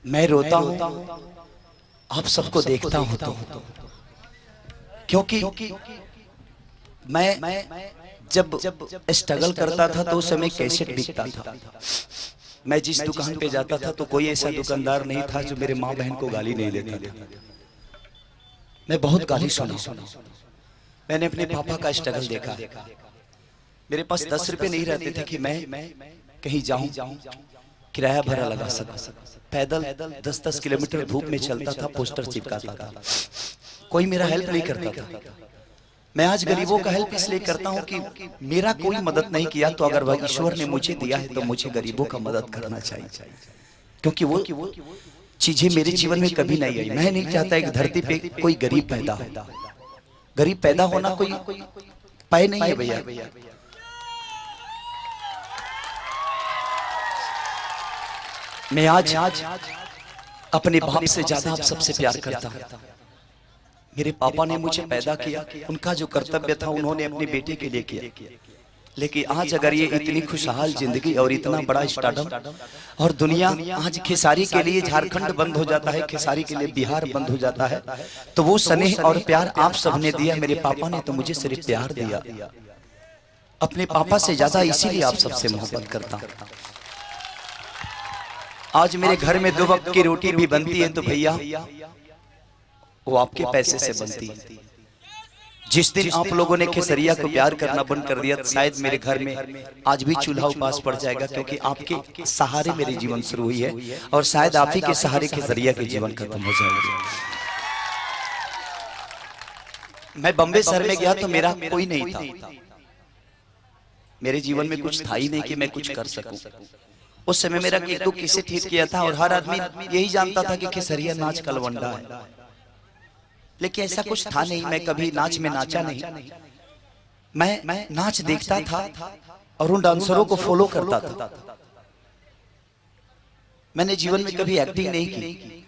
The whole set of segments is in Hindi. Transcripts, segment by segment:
मैं रोता हूँ, आप सबको देखता हूँ तो क्योंकि मैं जब स्ट्रगल करता था तो उस समय कैसेट बिकता था। मैं जिस दुकान पे जाता था तो कोई ऐसा दुकानदार नहीं था जो मेरे माँ बहन को गाली नहीं देता था। मैं बहुत गाली सुना। मैंने अपने पापा का स्ट्रगल देखा। मेरे पास 10 रुपए नहीं रहते थे कि मैं कहीं जाऊं, किराया भरा लगा सकूं। पैदल 10-10 किलोमीटर धूप में चलता था, पोस्टर चिपकाता था। कोई मेरा हेल्प नहीं करता था। मैं आज गरीबों का हेल्प इसलिए करता हूं कि मेरा कोई मदद नहीं किया तो अगर वह ईश्वर ने मुझे दिया है तो मुझे गरीबों का मदद करना चाहिए, क्योंकि वो चीजें मेरे जीवन में कभी नहीं आई। मैं नहीं चाहता एक धरती पे कोई गरीब पैदा हो। गरीब पैदा होना कोई पाए नहीं है भैया। मैं आज अपने बाप से ज्यादा आप सबसे प्यार करता हूं। मेरे पापा ने मुझे पैदा किया, उनका जो कर्तव्य था उन्होंने अपने बेटे के लिए किया। लेकिन आज अगर ये इतनी खुशहाल जिंदगी और इतना बड़ा स्टार्टअप और दुनिया आज खेसारी के लिए झारखंड बंद हो जाता है, खेसारी के लिए बिहार बंद हो जाता है, तो वो स्नेह और प्यार आप सबने दिया। मेरे पापा ने तो मुझे सिर्फ प्यार दिया। अपने पापा से ज्यादा इसीलिए आप सबसे मोहब्बत करता हूं। आज मेरे घर में 2 वक्त की रोटी भी बनती है तो भैया वो आपके पैसे से बनती है। जिस दिन आप लोगों ने खेसरिया को प्यार करना बंद कर दिया, शायद मेरे घर में आज भी चूल्हा उपास पड़ जाएगा, क्योंकि आपके सहारे मेरे जीवन शुरू हुई है और शायद आप ही के सहारे खेसरिया के जीवन खत्म हो जाएगा। मैं बम्बे शहर में गया तो मेरा कोई नहीं था। मेरे जीवन में कुछ था ही नहीं कि मैं कुछ कर सकूं। उस समय मेरा एक दो किसे ठीक किया था और हर आदमी यही जानता था कि खेसरिया नाच कलवंडा है, लेकिन ऐसा कुछ था नहीं। मैं कभी नाच में नाचा नहीं। मैं नाच देखता था और उन डांसरों को फॉलो करता था। मैंने जीवन में कभी एक्टिंग नहीं की,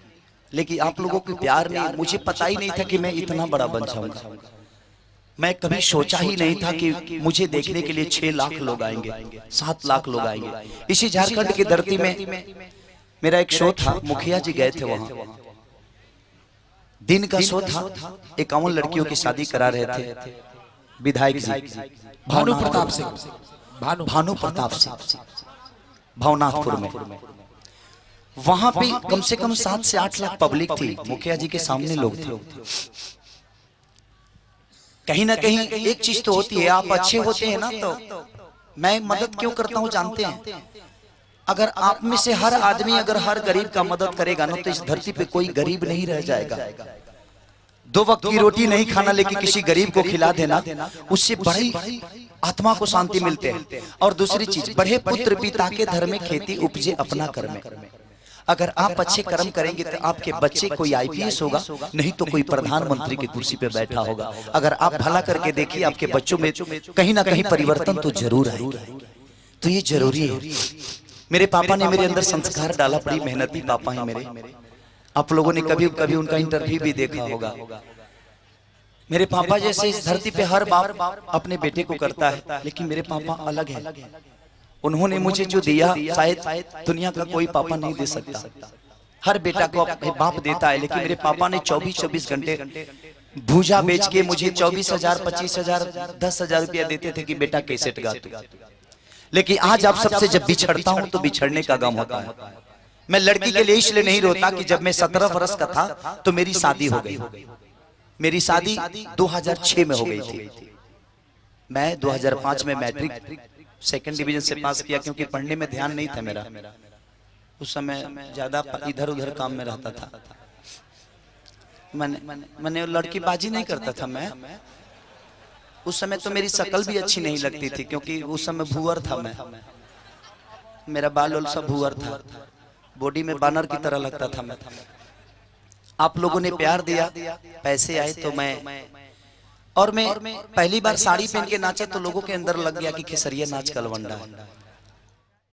लेकिन आप लोगों को प्यार नहीं, मुझे पता ही नहीं था कि मैं इतना बड़ा बन जाऊंगा। मैं कभी सोचा ही नहीं था कि मुझे देखने के लिए 6 लाख लोग आएंगे, 7 लाख लोग आएंगे। इसी झारखंड की धरती में मेरा एक शो था, मुखिया जी गए थे वहां। दिन का शो था, 51 लड़कियों की शादी करा रहे थे विधायक जी भानु प्रताप सिंह भवनाथपुर में। वहां पे कम से कम 7 से 8 लाख पब्लिक थी। मुखिया जी के सामने लोग थे। कहीं ना कहीं एक चीज तो होती है, आप अच्छे होते हैं ना, तो मैं मदद क्यों करता हूं जानते हैं? अगर आप में से हर आदमी अगर हर गरीब का मदद करेगा ना, तो इस धरती पे कोई गरीब नहीं रह जाएगा। 2 वक्त की रोटी नहीं खाना लेकिन किसी गरीब को खिला देना, उससे बड़ी आत्मा को शांति मिलते हैं। और दूसरी चीज, बढ़े पुत्र पिता के धर्म में, खेती उपजे अपना कर्म। अगर आप अच्छे कर्म करेंगे तो आपके बच्चे कोई आईपीएस होगा, नहीं तो कोई प्रधानमंत्री की कुर्सी पे बैठा होगा। अगर आप भला करके देखिए, आपके बच्चों में कहीं ना कहीं परिवर्तन तो जरूर आएगा। तो ये जरूरी है। मेरे पापा ने मेरे अंदर संस्कार डाला, बड़ी मेहनती पापा हैं मेरे। आप लोगों ने कभी कभी उनका इंटरव्यू भी देखा होगा। मेरे पापा जैसे इस धरती पे हर बाप अपने बेटे को करता है, लेकिन मेरे पापा अलग है। उन्होंने मुझे जो दिया शायद दुनिया का कोई पापा नहीं दे सकता। हर बेटा को अपने बाप देता है, लेकिन मेरे पापा ने 24-24 घंटे भूजा बेच के मुझे 24,000, 25,000, 10,000 रुपया देते थे कि बेटा कैसेट गा तू। लेकिन आज आप सबसे जब बिछड़ता हूं तो बिछड़ने का गम होता है। मैं लड़की के लिए इसलिए नहीं रोता कि जब मैं 17 वर्ष का था तो मेरी शादी हो गई। मेरी शादी 2006 में हो गई थी। मैं 2005 में मैट्रिक 2nd डिवीजन से पास किया, क्योंकि पढ़ने में ध्यान नहीं था मेरा। उस समय ज्यादा इधर उधर काम में रहता था। मैंने लड़कीबाजी नहीं करता था मैं। उस समय तो मेरी शक्ल भी अच्छी नहीं लगती थी, क्योंकि उस समय भूअर था मैं। मेरा बाल वाल सब भूअर था, बॉडी में बानर की तरह लगता था मैं। आप लोगों ने प्यार दिया, पैसे आए तो मैं पहली बार साड़ी पहन के नाचा तो लोगों के अंदर लग गया कि खेसरिया नाच कलवंडा है।